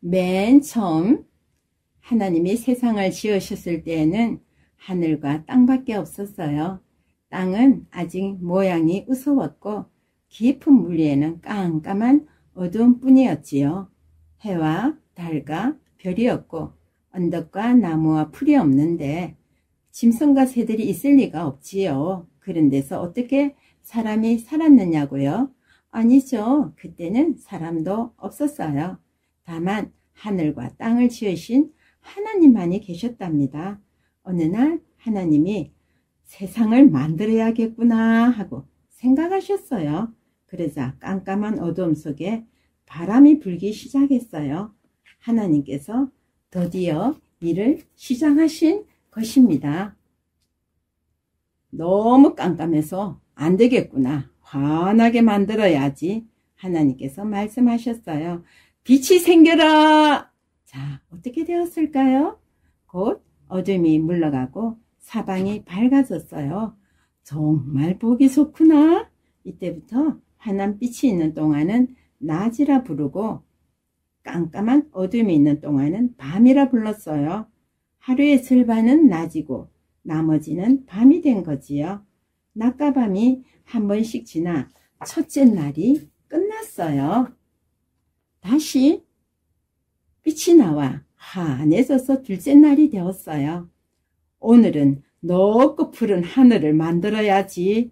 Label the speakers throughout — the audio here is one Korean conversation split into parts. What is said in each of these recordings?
Speaker 1: 맨 처음 하나님이 세상을 지으셨을 때에는 하늘과 땅밖에 없었어요. 땅은 아직 모양이 우스웠고 깊은 물 위에는 깜깜한 어두운 뿐이었지요. 해와 달과 별이었고 언덕과 나무와 풀이 없는데 짐승과 새들이 있을 리가 없지요. 그런 데서 어떻게 사람이 살았느냐고요? 아니죠. 그때는 사람도 없었어요. 다만 하늘과 땅을 지으신 하나님만이 계셨답니다. 어느 날 하나님이 세상을 만들어야겠구나 하고 생각하셨어요. 그러자 깜깜한 어두움 속에 바람이 불기 시작했어요. 하나님께서 드디어 일을 시작하신 것입니다. 너무 깜깜해서 안 되겠구나. 환하게 만들어야지. 하나님께서 말씀하셨어요. 빛이 생겨라. 자, 어떻게 되었을까요? 곧 어둠이 물러가고 사방이 밝아졌어요. 정말 보기 좋구나. 이때부터 환한 빛이 있는 동안은 낮이라 부르고 깜깜한 어둠이 있는 동안은 밤이라 불렀어요. 하루의 절반은 낮이고 나머지는 밤이 된 거지요. 낮과 밤이 한 번씩 지나 첫째 날이 끝났어요. 다시 빛이 나와 환해져서 둘째 날이 되었어요. 오늘은 넓고 푸른 하늘을 만들어야지.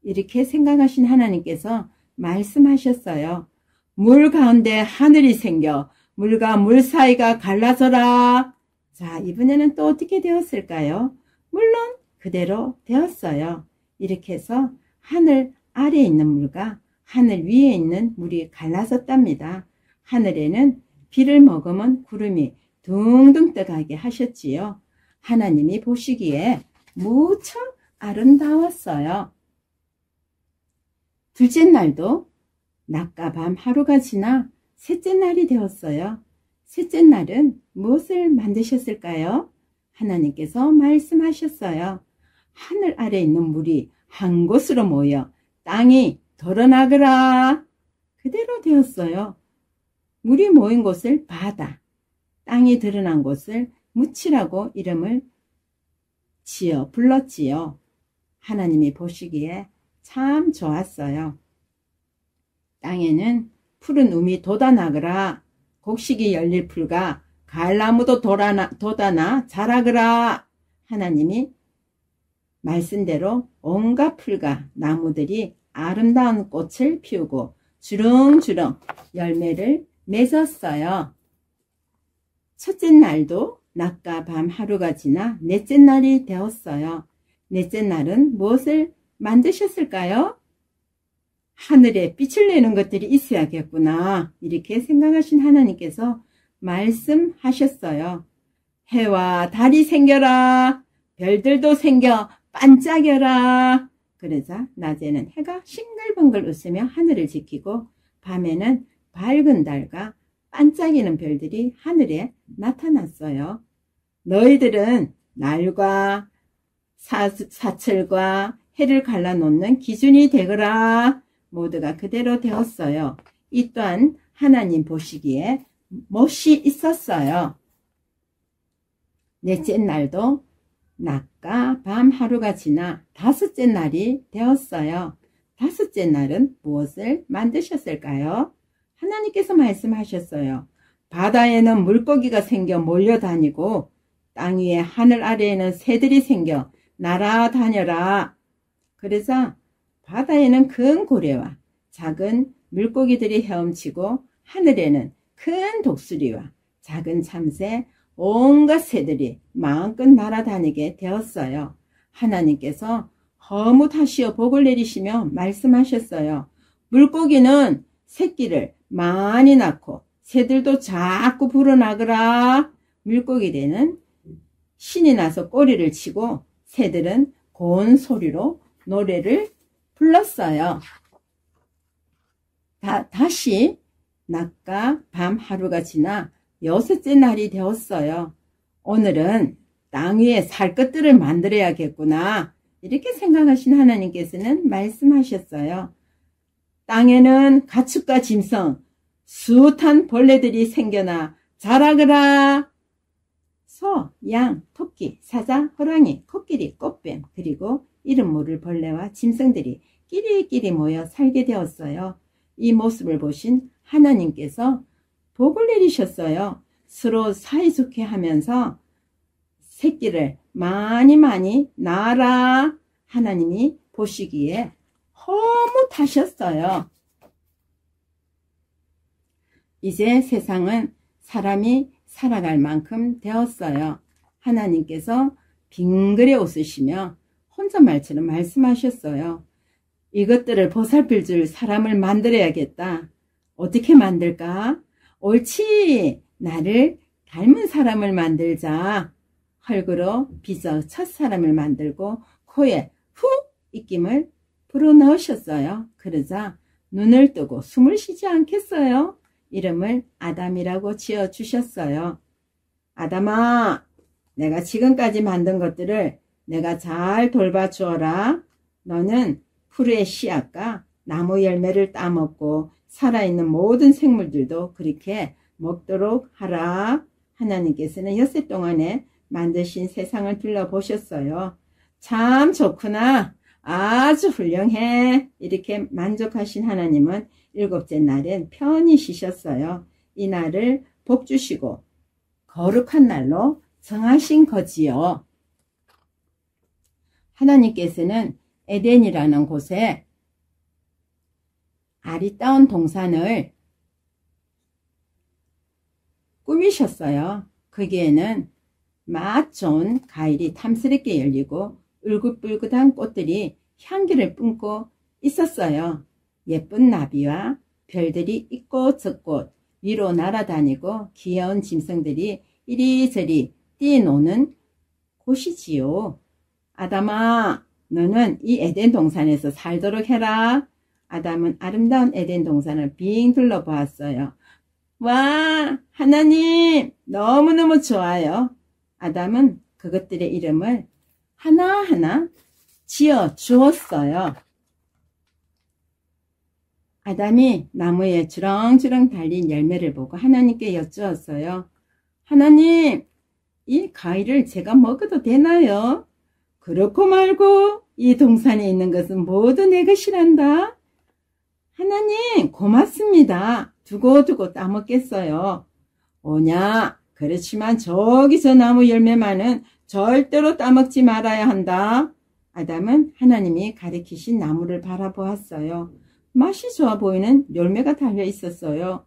Speaker 1: 이렇게 생각하신 하나님께서 말씀하셨어요. 물 가운데 하늘이 생겨 물과 물 사이가 갈라져라. 자, 이번에는 또 어떻게 되었을까요? 물론 그대로 되었어요. 이렇게 해서 하늘 아래에 있는 물과 하늘 위에 있는 물이 갈라졌답니다. 하늘에는 비를 머금은 구름이 둥둥 떠가게 하셨지요. 하나님이 보시기에 무척 아름다웠어요. 둘째 날도 낮과 밤 하루가 지나 셋째 날이 되었어요. 셋째 날은 무엇을 만드셨을까요? 하나님께서 말씀하셨어요. 하늘 아래에 있는 물이 한 곳으로 모여 땅이 드러나거라. 그대로 되었어요. 물이 모인 곳을 바다, 땅이 드러난 곳을 묻히라고 이름을 지어 불렀지요. 하나님이 보시기에 참 좋았어요. 땅에는 푸른 움이 돋아나거라. 곡식이 열릴 풀과 갈나무도 돋아나 자라거라. 하나님이 말씀대로 온갖 풀과 나무들이 아름다운 꽃을 피우고 주렁주렁 열매를 맺었어요. 첫째 날도 낮과 밤 하루가 지나 넷째 날이 되었어요. 넷째 날은 무엇을 만드셨을까요? 하늘에 빛을 내는 것들이 있어야겠구나. 이렇게 생각하신 하나님께서 말씀하셨어요. 해와 달이 생겨라. 별들도 생겨 반짝여라. 그러자 낮에는 해가 싱글벙글 웃으며 하늘을 지키고 밤에는 밝은 달과 반짝이는 별들이 하늘에 나타났어요. 너희들은 날과 사철과 해를 갈라놓는 기준이 되거라. 모두가 그대로 되었어요. 이 또한 하나님 보시기에 멋이 있었어요. 넷째 날도 낮과 밤 하루가 지나 다섯째 날이 되었어요. 다섯째 날은 무엇을 만드셨을까요? 하나님께서 말씀하셨어요. 바다에는 물고기가 생겨 몰려다니고 땅 위에 하늘 아래에는 새들이 생겨 날아다녀라. 그러자 바다에는 큰 고래와 작은 물고기들이 헤엄치고 하늘에는 큰 독수리와 작은 참새, 온갖 새들이 마음껏 날아다니게 되었어요. 하나님께서 허무하시어 복을 내리시며 말씀하셨어요. 물고기는 새끼를 많이 낳고 새들도 자꾸 불어나거라. 물고기들은 신이 나서 꼬리를 치고 새들은 고운 소리로 노래를 불렀어요. 다시 낮과 밤 하루가 지나 여섯째 날이 되었어요. 오늘은 땅 위에 살 것들을 만들어야겠구나. 이렇게 생각하신 하나님께서는 말씀하셨어요. 땅에는 가축과 짐승, 숱한 벌레들이 생겨나 자라거라. 소, 양, 토끼, 사자, 호랑이, 코끼리, 꽃뱀, 그리고 이름 모를 벌레와 짐승들이 끼리끼리 모여 살게 되었어요. 이 모습을 보신 하나님께서 복을 내리셨어요. 서로 사이좋게 하면서 새끼를 많이 낳아라. 하나님이 보시기에 허무하셨어요. 이제 세상은 사람이 살아갈 만큼 되었어요. 하나님께서 빙그레 웃으시며 혼잣말처럼 말씀하셨어요. 이것들을 보살필 줄 사람을 만들어야겠다. 어떻게 만들까? 옳지, 나를 닮은 사람을 만들자. 헐그로 빚어 첫 사람을 만들고 코에 후 입김을 불어넣으셨어요. 그러자 눈을 뜨고 숨을 쉬지 않겠어요. 이름을 아담이라고 지어주셨어요. 아담아, 내가 지금까지 만든 것들을 내가 잘 돌봐주어라. 너는 풀의 씨앗과 나무 열매를 따먹고 살아있는 모든 생물들도 그렇게 먹도록 하라. 하나님께서는 엿새 동안에 만드신 세상을 둘러보셨어요. 참 좋구나. 아주 훌륭해. 이렇게 만족하신 하나님은 일곱째 날엔 편히 쉬셨어요. 이 날을 복 주시고 거룩한 날로 정하신 거지요. 하나님께서는 에덴이라는 곳에 아리따운 동산을 꾸미셨어요. 거기에는 맛 좋은 과일이 탐스럽게 열리고 울긋불긋한 꽃들이 향기를 뿜고 있었어요. 예쁜 나비와 별들이 이꽃 저꽃 위로 날아다니고 귀여운 짐승들이 이리저리 뛰노는 곳이지요. 아담아, 너는 이 에덴 동산에서 살도록 해라. 아담은 아름다운 에덴 동산을 빙 둘러보았어요. 와, 하나님 너무너무 좋아요. 아담은 그것들의 이름을 하나하나 지어 주었어요. 아담이 나무에 주렁주렁 달린 열매를 보고 하나님께 여쭈었어요. 하나님, 이 과일을 제가 먹어도 되나요? 그렇고 말고 이 동산에 있는 것은 모두 내 것이란다. 하나님, 고맙습니다. 두고두고 따먹겠어요. 오냐, 그렇지만 저기 저 나무 열매만은 절대로 따먹지 말아야 한다. 아담은 하나님이 가리키신 나무를 바라보았어요. 맛이 좋아 보이는 열매가 달려 있었어요.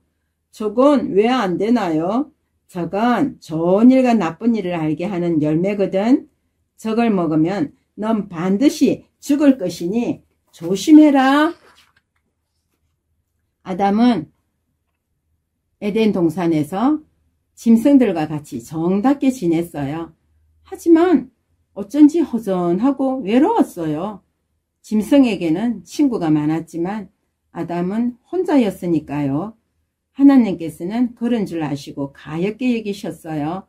Speaker 1: 저건 왜 안 되나요? 저건 좋은 일과 나쁜 일을 알게 하는 열매거든. 저걸 먹으면 넌 반드시 죽을 것이니 조심해라. 아담은 에덴 동산에서 짐승들과 같이 정답게 지냈어요. 하지만 어쩐지 허전하고 외로웠어요. 짐승에게는 친구가 많았지만 아담은 혼자였으니까요. 하나님께서는 그런 줄 아시고 가엾게 여기셨어요.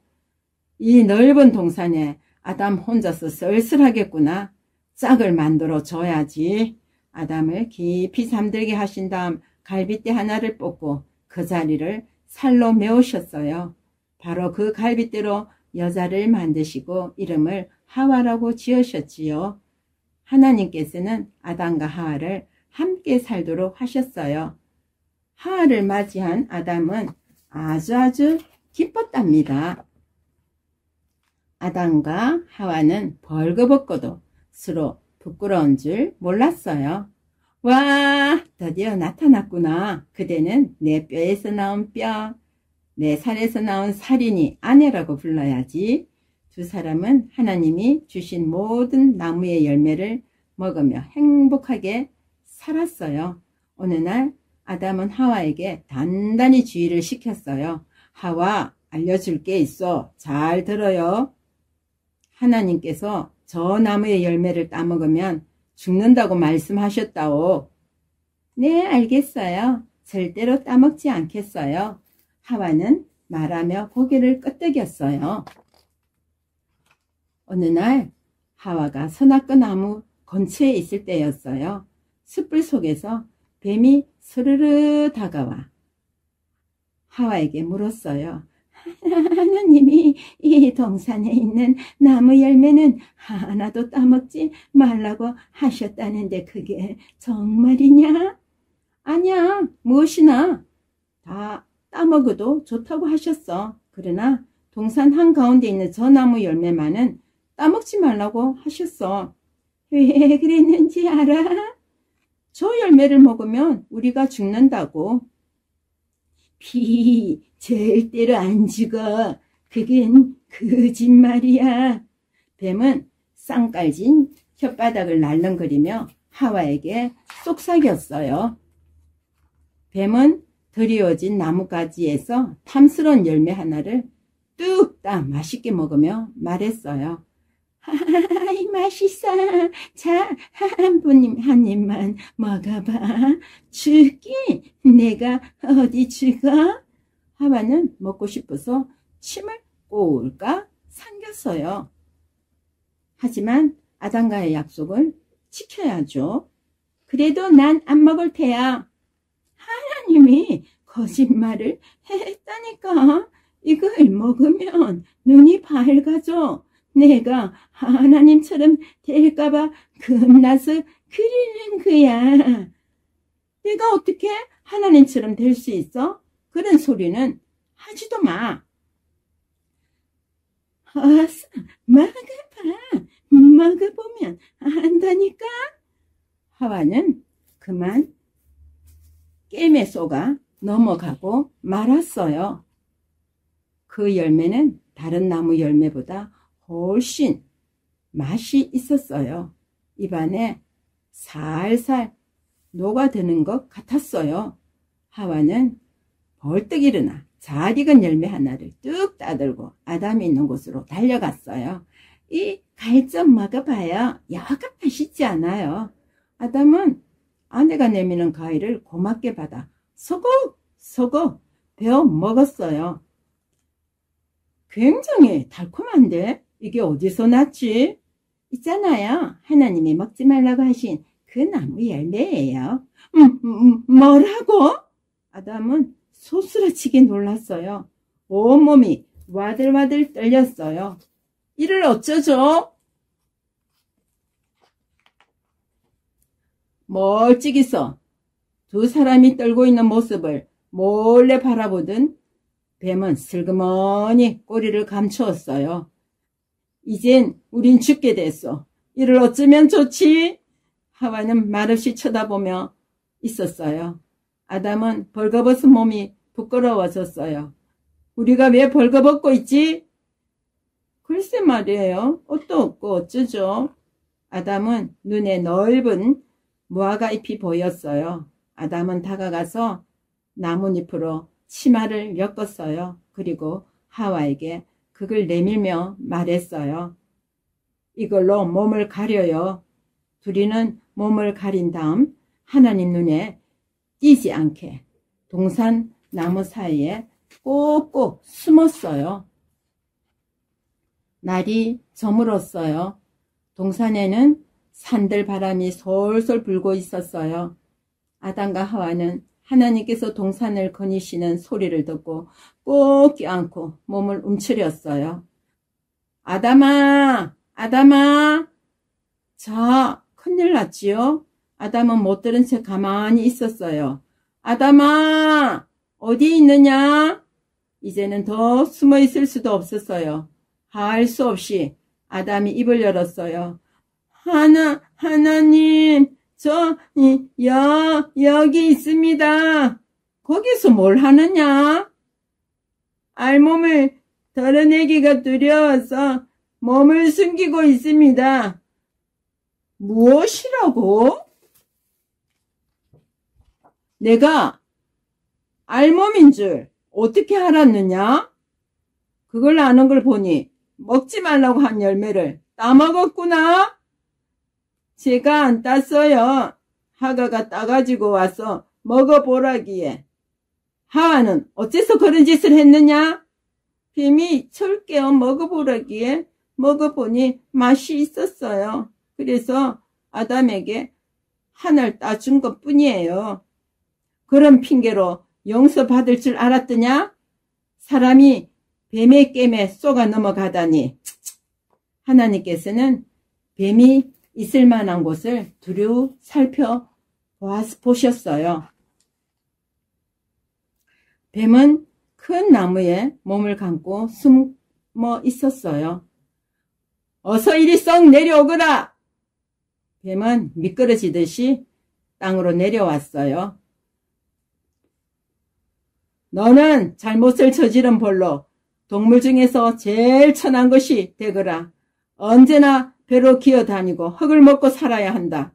Speaker 1: 이 넓은 동산에 아담 혼자서 쓸쓸하겠구나. 짝을 만들어 줘야지. 아담을 깊이 잠들게 하신 다음 갈빗대 하나를 뽑고 그 자리를 살로 메우셨어요. 바로 그 갈빗대로 여자를 만드시고 이름을 하와라고 지으셨지요. 하나님께서는 아담과 하와를 함께 살도록 하셨어요. 하와를 맞이한 아담은 아주 기뻤답니다. 아담과 하와는 벌거벗고도 서로 부끄러운 줄 몰랐어요. 와, 드디어 나타났구나. 그대는 내 뼈에서 나온 뼈, 내 살에서 나온 살이니 아내라고 불러야지. 두 사람은 하나님이 주신 모든 나무의 열매를 먹으며 행복하게 살았어요. 어느 날 아담은 하와에게 단단히 주의를 시켰어요. 하와, 알려줄 게 있어. 잘 들어요. 하나님께서 저 나무의 열매를 따먹으면 죽는다고 말씀하셨다오. 네, 알겠어요. 절대로 따먹지 않겠어요. 하와는 말하며 고개를 끄덕였어요. 어느 날 하와가 선악과 나무 근처에 있을 때였어요. 숯불 속에서 뱀이 스르르 다가와 하와에게 물었어요. 하나님이 이 동산에 있는 나무 열매는 하나도 따먹지 말라고 하셨다는데 그게 정말이냐? 아니야, 무엇이나 다 따먹어도 좋다고 하셨어. 그러나 동산 한가운데 있는 저 나무 열매만은 따먹지 말라고 하셨어. 왜 그랬는지 알아? 저 열매를 먹으면 우리가 죽는다고. 절대로 안 죽어. 그건 거짓말이야. 뱀은 쌍깔진 혓바닥을 날름거리며 하와에게 속삭였어요. 뱀은 드리워진 나뭇가지에서 탐스러운 열매 하나를 뚝 따 맛있게 먹으며 말했어요. 아이 맛있어. 자, 한 입만 먹어봐. 줄게. 내가 어디 죽어? 하와는 먹고 싶어서 침을 꼴깍 삼켰어요. 하지만 아담과의 약속을 지켜야죠. 그래도 난 안 먹을 테야. 하나님이 거짓말을 했다니까. 이걸 먹으면 눈이 밝아져. 내가 하나님처럼 될까봐 겁나서 그러는 거야. 내가 어떻게 하나님처럼 될 수 있어? 그런 소리는 하지도 마. 어서 먹어봐. 먹어보면 안다니까. 하와는 그만 게임에 속아 넘어가고 말았어요. 그 열매는 다른 나무 열매보다 훨씬 맛이 있었어요. 입안에 살살 녹아드는 것 같았어요. 하와는 벌떡 일어나 잘 익은 열매 하나를 뚝 따들고 아담이 있는 곳으로 달려갔어요. 이 과일 좀 먹어봐요. 여간 맛있지 않아요. 아담은 아내가 내미는 과일을 고맙게 받아 소곡소곡 베어 먹었어요. 굉장히 달콤한데 이게 어디서 났지? 있잖아요. 하나님이 먹지 말라고 하신 그 나무 열매예요. 뭐라고? 아담은 소스라치게 놀랐어요. 온몸이 와들와들 떨렸어요. 이를 어쩌죠? 멀찍이서 두 사람이 떨고 있는 모습을 몰래 바라보던 뱀은 슬그머니 꼬리를 감추었어요. 이젠 우린 죽게 됐어. 이를 어쩌면 좋지? 하와는 말없이 쳐다보며 있었어요. 아담은 벌거벗은 몸이 부끄러워졌어요. 우리가 왜 벌거벗고 있지? 글쎄 말이에요. 옷도 없고 어쩌죠? 아담은 눈에 넓은 무화과 잎이 보였어요. 아담은 다가가서 나뭇잎으로 치마를 엮었어요. 그리고 하와에게 그걸 내밀며 말했어요. 이걸로 몸을 가려요. 둘이는 몸을 가린 다음 하나님 눈에 띄지 않게 동산 나무 사이에 꼭꼭 숨었어요. 날이 저물었어요. 동산에는 산들 바람이 솔솔 불고 있었어요. 아담과 하와는 하나님께서 동산을 거니시는 소리를 듣고 꼭 껴안고 몸을 움츠렸어요. 아담아, 아담아. 자, 큰일 났지요? 아담은 못 들은 채 가만히 있었어요. 아담아, 어디 있느냐? 이제는 더 숨어 있을 수도 없었어요. 할 수 없이 아담이 입을 열었어요. 하나님, 여기 있습니다. 거기서 뭘 하느냐? 알몸을 덜어내기가 두려워서 몸을 숨기고 있습니다. 무엇이라고? 내가 알몸인 줄 어떻게 알았느냐? 그걸 아는 걸 보니 먹지 말라고 한 열매를 따먹었구나. 제가 안 땄어요. 하가가 따가지고 와서 먹어보라기에. 하와는 어째서 그런 짓을 했느냐? 뱀이 철 깨어 먹어보라기에 먹어보니 맛이 있었어요. 그래서 아담에게 하나를 따준 것 뿐이에요. 그런 핑계로 용서받을 줄 알았더냐? 사람이 뱀의 깸에 쏘가 넘어가다니. 하나님께서는 뱀이 있을 만한 곳을 두루 살펴보셨어요. 뱀은 큰 나무에 몸을 감고 숨어 있었어요. 어서 이리 썩 내려오거라! 뱀은 미끄러지듯이 땅으로 내려왔어요. 너는 잘못을 저지른 벌로 동물 중에서 제일 천한 것이 되거라. 언제나 배로 기어다니고 흙을 먹고 살아야 한다.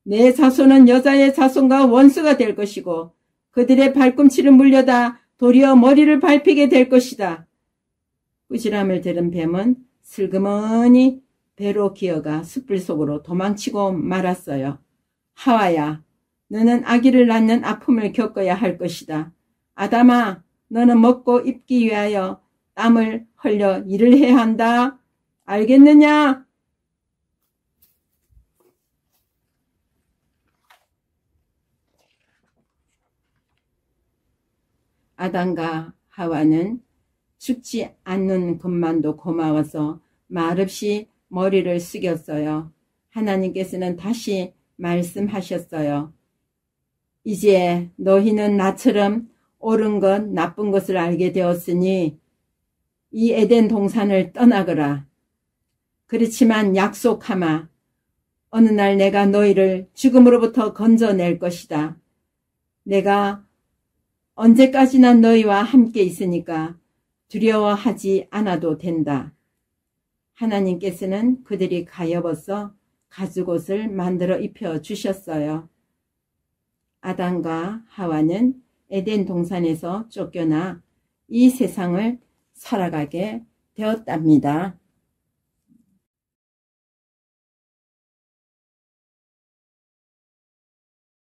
Speaker 1: 내 자손은 여자의 자손과 원수가 될 것이고 그들의 발꿈치를 물려다 도리어 머리를 밟히게 될 것이다. 꾸지람을 들은 뱀은 슬그머니 배로 기어가 숯불 속으로 도망치고 말았어요. 하와야, 너는 아기를 낳는 아픔을 겪어야 할 것이다. 아담아, 너는 먹고 입기 위하여 땀을 흘려 일을 해야 한다. 알겠느냐? 아담과 하와는 죽지 않는 것만도 고마워서 말없이 머리를 숙였어요. 하나님께서는 다시 말씀하셨어요. 이제 너희는 나처럼 옳은 것, 나쁜 것을 알게 되었으니 이 에덴 동산을 떠나거라. 그렇지만 약속하마. 어느 날 내가 너희를 죽음으로부터 건져낼 것이다. 내가 언제까지나 너희와 함께 있으니까 두려워하지 않아도 된다. 하나님께서는 그들이 가엾어 가죽옷을 만들어 입혀 주셨어요. 아담과 하와는 에덴 동산에서 쫓겨나 이 세상을 살아가게 되었답니다.